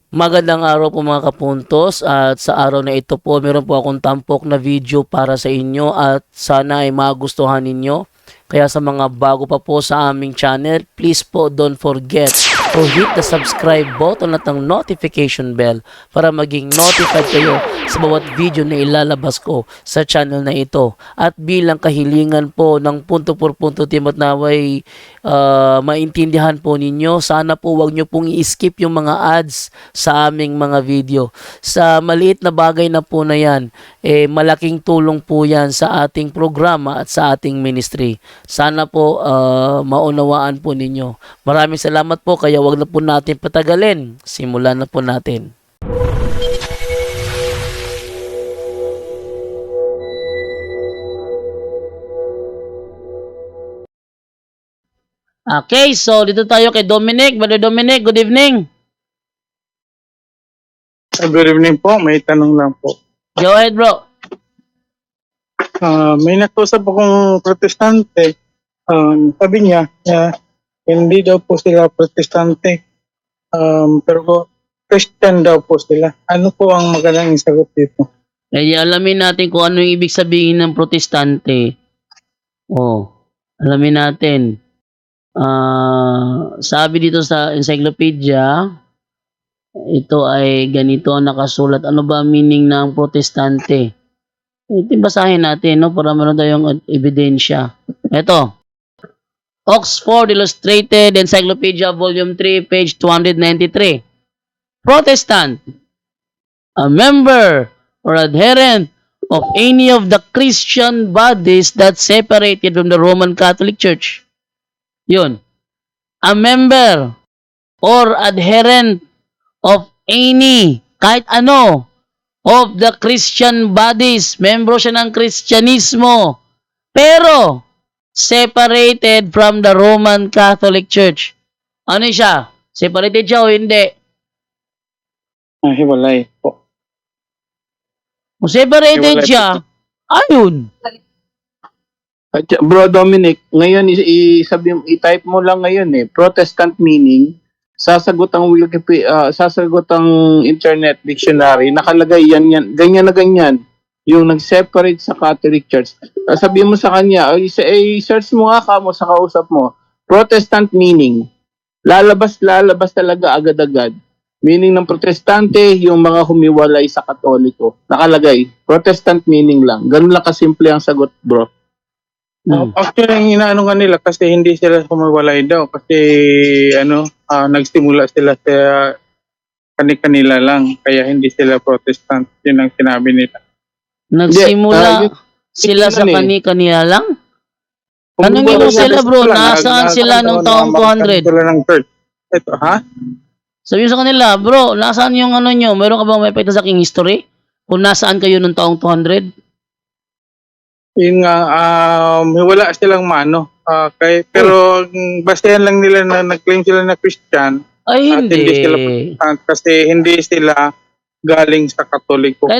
Magandang araw po mga kapuntos, at sa araw na ito po meron po akong tampok na video para sa inyo at sana ay magustuhan ninyo. Kaya sa mga bago pa po sa aming channel, please po don't forget to hit the subscribe button at ang notification bell para maging notified kayo sa bawat video na ilalabas ko sa channel na ito. At bilang kahilingan po ng punto por punto team at naway maintindihan po ninyo, sana po wag nyo pong i-skip yung mga ads sa aming mga video. Sa maliit na bagay na po na yan, malaking tulong po yan sa ating programa at sa ating ministry. Sana po maunawaan po ninyo. Maraming salamat po, kaya wag na po natin patagalin. Simulan na po natin. Okay, so dito tayo kay Dominic. Brother Dominic, good evening. Good evening po. May tanong lang po. Go ahead, bro. May nakausap akong protestante. Sabi niya, hindi daw po sila protestante. Pero Christian daw po sila. Ano po ang magandang sagot dito? Alamin natin kung ano yung ibig sabihin ng protestante. Alamin natin. Sabi dito sa encyclopedia, ito ay ganito ang nakasulat. Ano ba ang meaning ng protestante? Ito basahin natin, no, para meron tayong ebidensya. Ito, Oxford Illustrated Encyclopedia Volume 3, page 293. Protestant, a member or adherent of any of the Christian bodies that separated from the Roman Catholic Church. Yun. A member or adherent of any, kahit ano, of the Christian bodies. Membro siya ng Kristyanismo. Pero, separated from the Roman Catholic Church. Ano siya? Separated siya o hindi? Hiwalay po. Kung separated Hiwalay siya, ayun. Bro Dominic, ngayon i-type mo lang ngayon Protestant meaning, sasagot ang sasagot ang internet dictionary, nakalagay yan, ganyan na ganyan. Yung nag-separate sa Catholic Church. Sabihin mo sa kanya, search mo nga mo sa kausap mo, Protestant meaning. Lalabas talaga agad-agad. Meaning ng protestante, yung mga humiwalay sa Katoliko. Nakalagay, Protestant meaning lang. Ganun lang kasimple ang sagot, bro. Actually, ang inaano nga nila kasi hindi sila humiwalay daw. Kasi nagsimula sila sa kanila lang. Kaya hindi sila protestant. Yun ang sinabi nila. Nagsimula sila sa kanila lang? Tanungin mo sila, bro, nasaan sila nung taong 200? Sila ng church. Ito, ha? Sabi sa kanila, bro, nasaan yung ano nyo? Meron ka bang may pakita sa aking history? Kung nasaan kayo nung taong 200? Yung wala silang mano. Pero bastayan lang nila na nag-claim sila na Christian. Ay, at hindi. Hindi sila protestant kasi hindi sila galing sa Katoliko.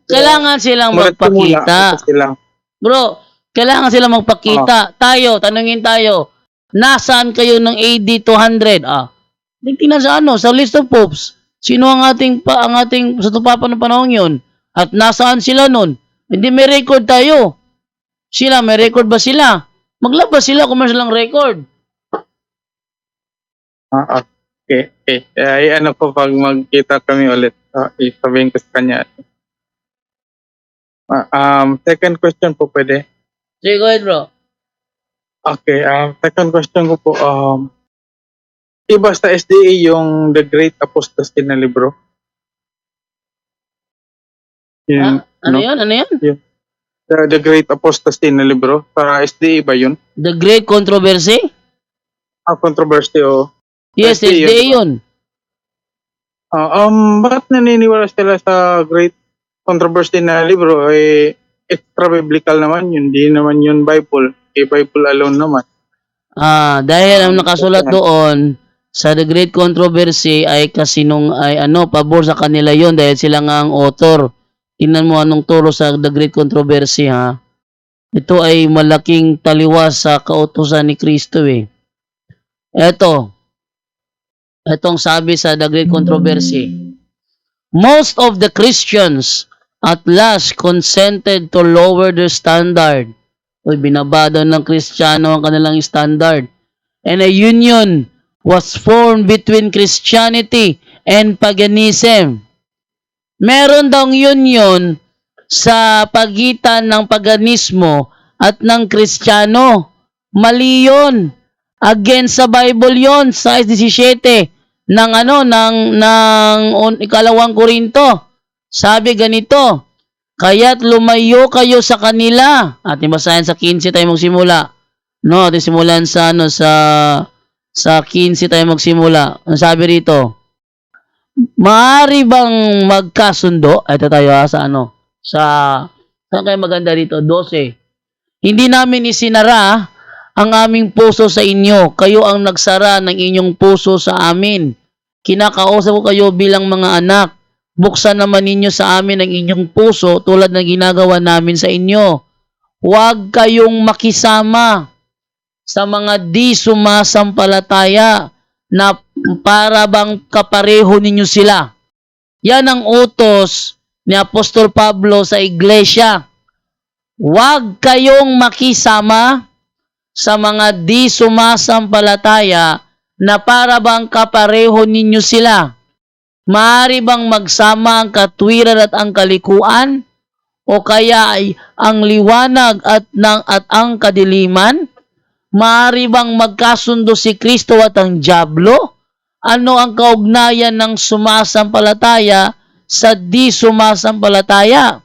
Kailangan silang magpakita. Bro, kailangan silang magpakita. Tayo, tanungin tayo. Nasaan kayo ng AD 200? Tingnan sa sa list of popes. Sino ang ating sa papa ng panahon yun? At nasaan sila nun? Hindi may record tayo. Sila, may record ba sila? Maglabas sila kung may silang record. Okay. Ano po pag magkita kami ulit? Sabihin ko sa kanya. Second question po pwede? Sige, go ahead, bro. Okay, second question ko po. Iba sa SDA yung The Great Apostasy na libro? Ano yan? The Great Apostasy na libro? Para SDA ba yun? The Great Controversy? Controversy o... Yes, SDA yun. Bakit naniniwala sila sa Great Controversy na libro? Extra biblical naman yun. Hindi naman yun Bible. Bible alone naman. Dahil ang nakasulat doon sa The Great Controversy ay kasi pabor sa kanila yon dahil sila nga ang author. Tingnan mo anong turo sa The Great Controversy, ha. Ito ay malaking taliwas sa kautusan ni Kristo, Eto, Itong sabi sa The Great Controversy, most of the Christians at last consented to lower their standard. Uy, binabado ng Kristiyano ang kanilang standard. And a union was formed between Christianity and paganism. Meron daw union sa pagitan ng paganismo at ng Kristiyano. Mali yun. Against sa Bible yon, sa 17 ng ikalawang Korinto. Sabi ganito, kaya't lumayo kayo sa kanila. Ating basahin sa 15 tayo magsimula. No, ating simulan sa sa 15 tayo magsimula. Ang sabi rito, maaari bang magkasundo? Ito tayo sa saan kayo maganda rito? 12. Hindi namin isinara ang aming puso sa inyo. Kayo ang nagsara ng inyong puso sa amin. Kinakausap ko kayo bilang mga anak. Buksan naman ninyo sa amin ang inyong puso tulad ng ginagawa namin sa inyo. Huwag kayong makisama sa mga di sumasampalataya na para bang kapareho ninyo sila. Yan ang utos ni Apostol Pablo sa iglesia. Huwag kayong makisama sa mga di sumasampalataya na para bang kapareho ninyo sila. Maaari bang magsama ang katwiran at ang kalikuan? O kaya ay ang liwanag at ang kadiliman? Maaari bang magkasundo si Kristo at ang dyablo? Ano ang kaugnayan ng sumasampalataya sa di sumasampalataya?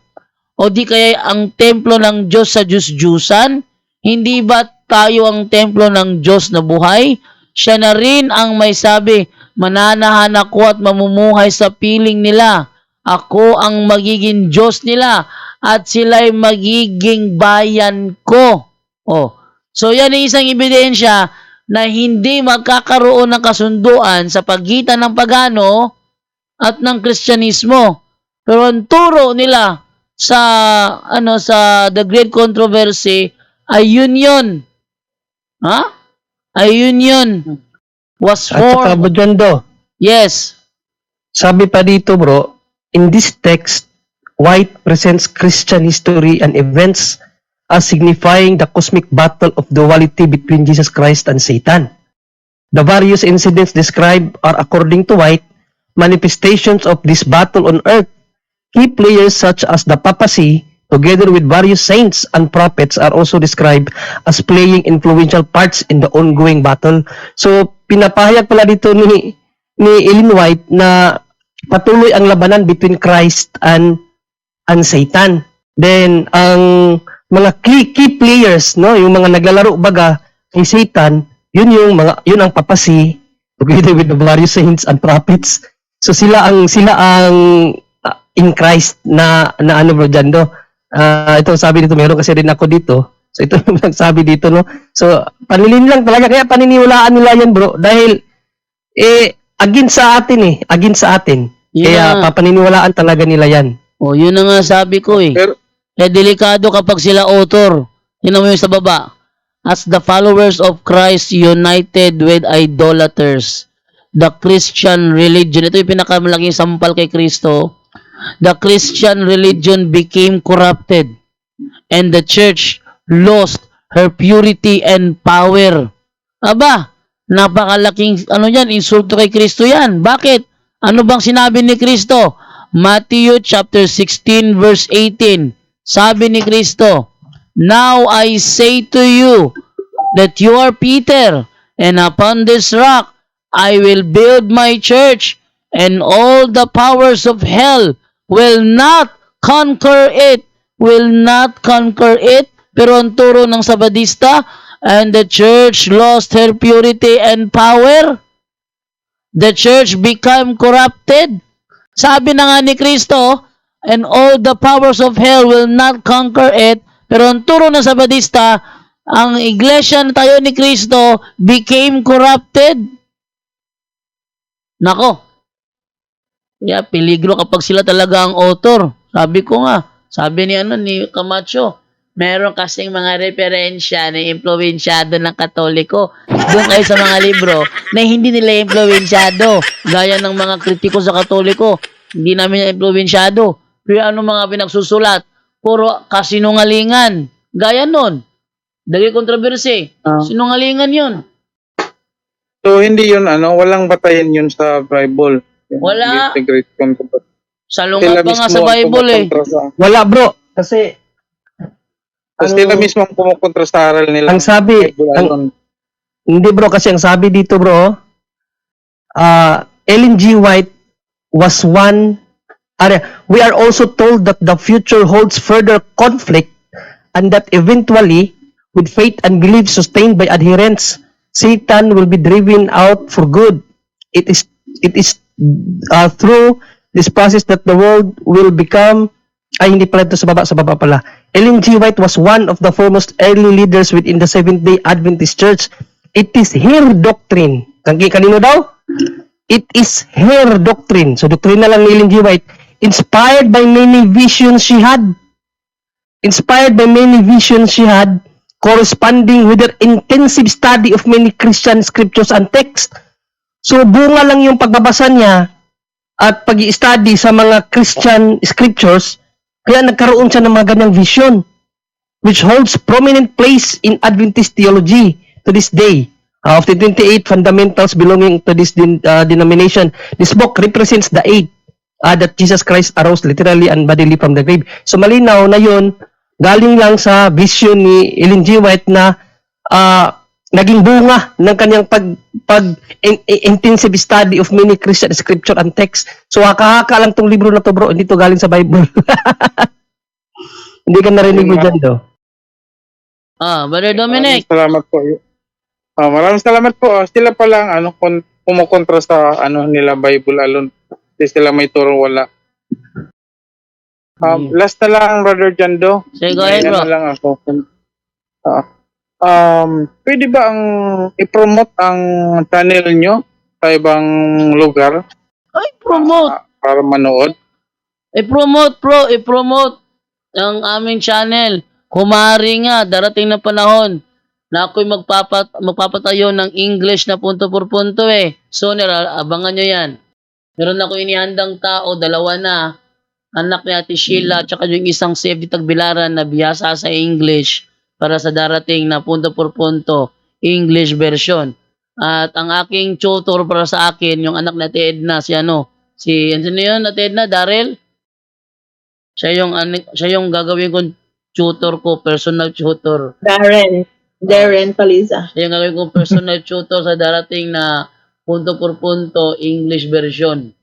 O di kaya ang templo ng Diyos sa Diyos-Diyusan? Hindi ba tayo ang templo ng Diyos na buhay? Siya na rin ang may sabi, mananahan ako at mamumuhay sa piling nila. Ako ang magiging Diyos nila at sila'y magiging bayan ko. So yan ang isang ebidensya na hindi magkakaroon ng kasunduan sa pagitan ng pagano at ng Kristyanismo. Pero ang turo nila sa sa The Great Controversy ay union. Ay union was At saka, formed. Bojondo, Yes. sabi pa dito bro, in this text, White presents Christian history and events as signifying the cosmic battle of duality between Jesus Christ and Satan. The various incidents described are, according to White, manifestations of this battle on earth. Key players such as the papacy, together with various saints and prophets, are also described as playing influential parts in the ongoing battle. So, pinapahayag pala dito ni Ellen White na patuloy ang labanan between Christ and Satan. Then, ang mga key players, no, yung mga naglalaro baga kay Satan, yun ang papacy, together with the various saints and prophets. So, sila ang in Christ na ano bro dyan, no? Ito sabi dito, meron kasi rin ako dito. So ito yung nagsabi dito, no? So panilin lang talaga, kaya paniniwalaan nila yan bro. Dahil against sa atin. Yeah. Kaya papaniniwalaan talaga nila yan. Yun na nga sabi ko eh. Pero Delikado kapag sila author. Yun mo yung sa baba. As the followers of Christ united with idolaters, the Christian religion, ito yung pinakamalaking sampal kay Kristo, the Christian religion became corrupted and the church lost her purity and power. Aba, napakalaking insulto kay Kristo yan. Bakit? Ano bang sinabi ni Kristo? Matthew chapter 16 verse 18. Sabi ni Kristo, now I say to you that you are Peter, and upon this rock I will build my church, and all the powers of hell will not conquer it. Pero ang turo ng Sabadista, and the church lost her purity and power. The church became corrupted. Sabi na nga ni Kristo, and all the powers of hell will not conquer it. Pero ang turo ng Sabadista, ang iglesia na tayo ni Kristo became corrupted. Nako. Kaya peligro kapag sila talaga ang author. Sabi ko nga, sabi ni Camacho, Meron kasing mga referensya na impluwensyado ng Katoliko. Doon kayo sa mga libro na hindi nila impluwensyado. Gaya ng mga kritiko sa Katoliko, hindi namin impluwensyado. Pero ano mga pinagsusulat? Puro kasinungalingan. Gaya nun. Dagi kontrobersi. Ah. Sinungalingan yun. So hindi yun walang batayan yun sa Bible. Yung Wala. The Great Controversy. Salungat pa nga sa ang Bible eh. kumukontra sa, Wala bro, kasi sila mismo ang kumukontra sa aral nila. ang sabi, Bible alone. hindi bro, kasi ang sabi dito bro, Ellen G. White was one, we are also told that the future holds further conflict and that eventually, with faith and belief sustained by adherents, Satan will be driven out for good. It is through this process that the world will become, hindi pala ito sa baba pala. Ellen G. White was one of the foremost early leaders within the Seventh-day Adventist Church. It is her doctrine. Kanino daw? It is her doctrine. So, doktrina lang ni Ellen G. White, inspired by many visions she had, corresponding with her intensive study of many Christian scriptures and texts. So, bunga lang yung pagbabasa niya at pag-i-study sa mga Christian scriptures, kaya nagkaroon siya ng mga ganyang vision, which holds prominent place in Adventist theology to this day. Of the 28 fundamentals belonging to this denomination, this book represents the 8 that Jesus Christ arose literally and bodily from the grave. So malinaw na yun, galing lang sa vision ni Ellen G. White na naging bunga ng kanyang intensive study of many Christian scripture and text. So haka-haka lang tong libro na to bro, hindi to galing sa Bible. Hindi ka narinig mo dyan do. Brother Dominic. Maraming salamat po. Sila pa lang kumukontra sa nila Bible alone. Hindi sila may turo wala. Last na lang, Brother Jando. Say, go ahead, bro. Na lang ako. Pwede ba i-promote ang channel nyo sa ibang lugar? Ay, promote. Para manood? I-promote ang aming channel. Kumari nga, darating na panahon na ako'y magpapatayo ng English na punto por punto eh. So, abangan nyo yan. Meron ako inihandang tao, 2 na. Anak ni Ate Sheila, tsaka yung isang si FD Tagbilaran na biyasa sa English para sa darating na punto por punto English version. At ang aking tutor para sa akin, yung anak ni Ate Edna, ano yun, Ate Edna, Daryl? Siya yung gagawin kong tutor ko, personal tutor. Darren Paliza. Siya yung gagawin kong personal tutor sa darating na punto por punto English version.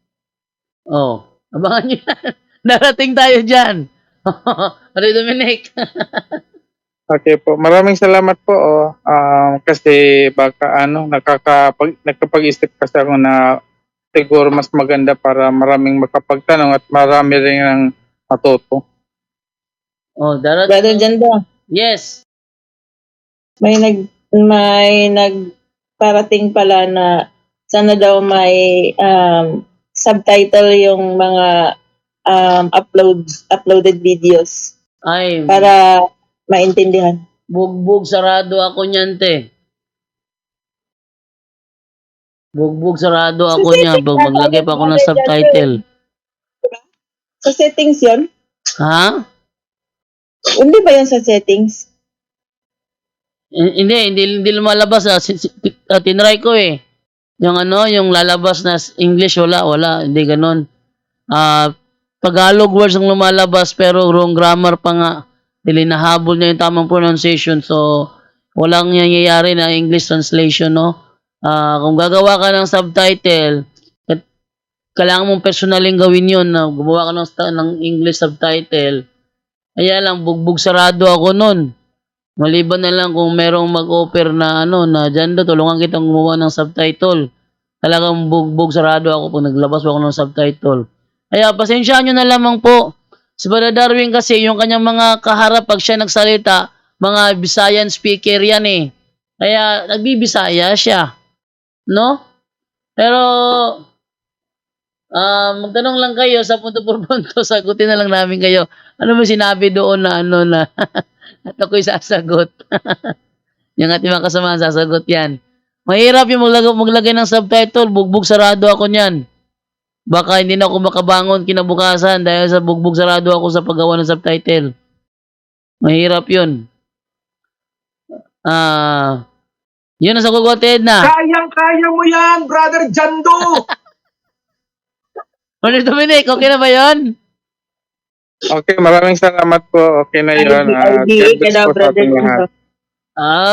Abangan nyo yan. Darating tayo dyan. Pare Dominic. Okay po. Maraming salamat po. Kasi baka nakapag-isip kasi ako na siguro mas maganda para maraming makapagtanong at marami rin ang matuto. Darating. Brother Jando, Yes. may nagparating pala na sana daw may subtitle yung mga uploaded videos Ay, para maintindihan. bugbog sarado ako niyan, te. Bugbog sarado ako niyan. Maglagay pa ako ng subtitle. Sa settings yon? Ha? Hindi ba yun sa settings? Hindi lumalabas. Tinry ko eh. Yung lalabas na English, wala. Hindi ganun. Tagalog words ang lumalabas pero wrong grammar pa nga. Nahabol niya yung tamang pronunciation. So, walang nangyayari na English translation, no? Kung gagawa ka ng subtitle, kailangan mong personaling gawin yun. Gumawa ka ng English subtitle. Kaya lang, bugbog sarado ako nun. Maliban na lang kung merong mag-offer na na dyan tulungan kitang gumawa ng subtitle. Talagang bugbog sarado ako pag naglabas ako ng subtitle. Kaya pasensyahan nyo na lamang po. Si Brother Darwin kasi yung kanyang mga kaharap pag siya nagsalita, mga Visayan speaker yan eh. Kaya nagbibisaya siya. No? Pero Magtanong lang kayo sa punto por punto, sagutin na lang namin kayo. Ano ba sinabi doon na ano na at ako'y sasagot. Yung ating mga kasamahan sasagot yan. Mahirap yung maglagay ng subtitle, bugbog sarado ako niyan. Baka hindi na ako makabangon kinabukasan dahil sa bugbog sarado ako sa paggawa ng subtitle. Mahirap yun. Yun ang sagot ko, Ted na. Kayang-kaya mo yan, Brother Jando! Brother Dominic, okay na ba yun? Okay, maraming salamat po. Okay na yun. God IBA ka bless daw, po sa Brother ating lahat. Jando.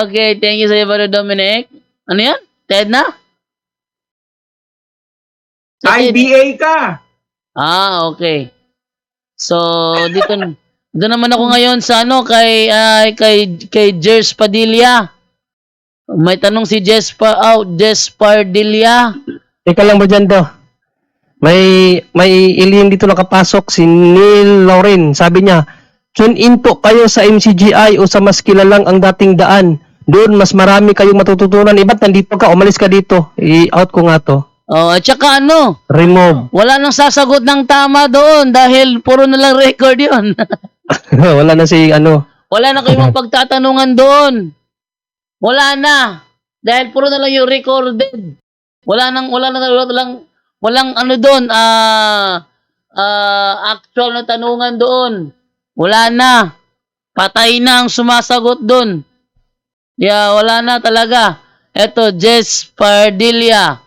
Okay, thank you sa iyo, Brother Dominic. Ano yan? Ted na? Sa Ted? IBA ka! Okay. So, doon naman ako ngayon sa ano kay Jers Padilla. May tanong si Jess Padilla. Teka lang, bro, dyan daw. May alien dito nakapasok, si Neil Lauren. Sabi niya, tune in po kayo sa MCGI o sa mas kilalang ang dating daan. Doon, mas marami kayong matututunan. Ba't nandito ka? Umalis ka dito. I-out ko nga to. At saka ano, Remove. wala nang sasagot ng tama doon dahil puro na lang record yun. Wala na si ano. Wala na kayong pagtatanungan doon. Wala na. Dahil puro na lang yung recorded. Walang ano doon, actual na tanungan doon. Wala na. Patay na ang sumasagot doon. Wala na talaga. Eto, Jess Padilla.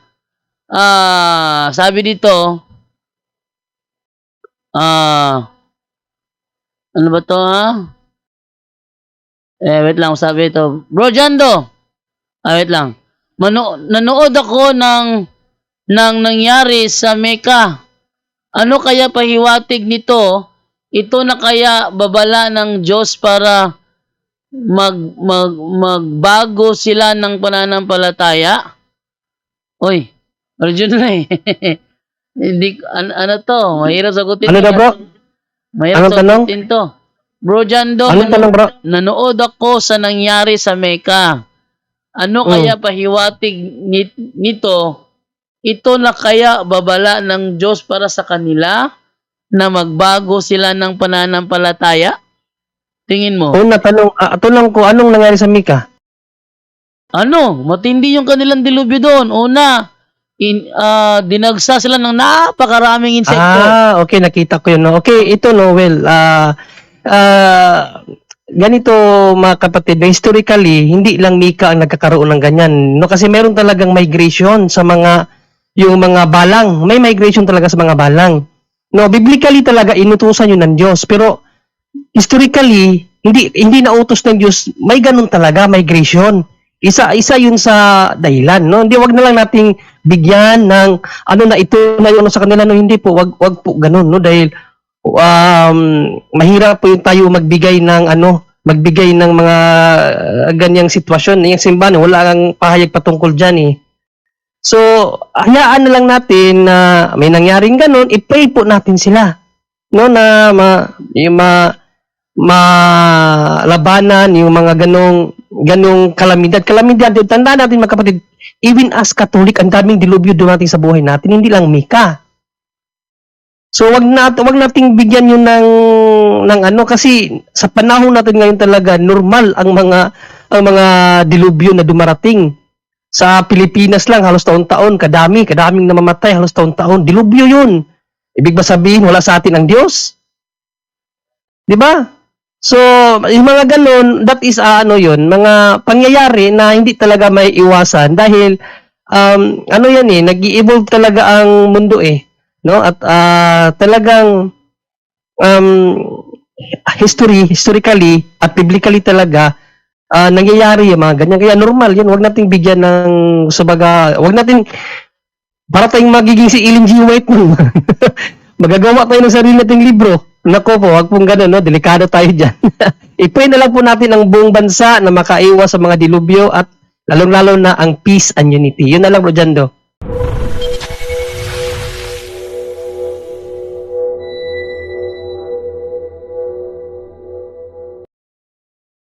Sabi dito, ano ba to wait lang, sabi ito. Bro Jando, wait lang. Nanood ako ng nangyari sa Mecca. Ano kaya pahiwatig nito? Ito na kaya babala ng Diyos para magbago sila ng pananampalataya? Oy, original Hindi, ano to? Mahirap sagutin. Ano daw, bro? Mahirap Anong tanong? sagutin to. Bro Jando, Anong tanong, bro? nanood ako sa nangyari sa Mecca. Ano kaya pahiwatig nito? Ito na kaya babala ng Diyos para sa kanila na magbago sila ng pananampalataya? Tingin mo? Una, tanong ko, anong nangyari sa Mika? Matindi yung kanilang dilubyo doon. Una, dinagsa sila ng napakaraming insekto. Okay, nakita ko yun. No? Okay, ito, Noel. Ganito, mga kapatid, historically, hindi lang Mika ang nagkakaroon ng ganyan. No? Kasi meron talagang migration sa yung mga balang. May migration talaga sa mga balang. No, biblically talaga, inutusan yun ng Diyos. Pero, historically, hindi nautos ng Diyos, may ganun talaga, migration. Isa yun sa dahilan, no? Hindi, wag na lang nating bigyan ng na ito na yun sa kanila, no? Hindi po, wag po ganun, no? Dahil mahirap po yung tayo magbigay ng mga ganyang sitwasyon. Yung simbahan, wala kang pahayag patungkol diyan eh. So, hayaan na lang natin na may nangyaring ganun, i-pray po natin sila. No, na malabanan yung mga ganong kalamidad. Kalamidad, tandaan natin mga kapatid, even as Catholic, ang daming dilubyo dumating sa buhay natin, hindi lang Mika. So wag nating bigyan yun ng kasi sa panahon natin ngayon talaga normal ang mga dilubyo na dumarating. Sa Pilipinas lang halos taon-taon kadaming namamatay halos taon-taon. Dilubyo yun. Ibig ba sabihin wala sa atin ang Diyos? 'Di ba? So, yung mga ganun, that is yun, mga pangyayari na hindi talaga may iwasan dahil nag-i-evolve talaga ang mundo eh. No? At talagang historically at biblically talaga nangyayari yung mga ganyan. Kaya normal yun. Huwag nating bigyan ng huwag natin para tayong magiging si Ellen G. White nun. Magagawa tayo ng sarili nating libro. Nako po, huwag pong gano'n, no? Delikado tayo dyan. I-pray na lang po natin ang buong bansa na makaiwas sa mga dilubyo at lalong-lalo na ang peace and unity. Yun na lang, Bro Jando.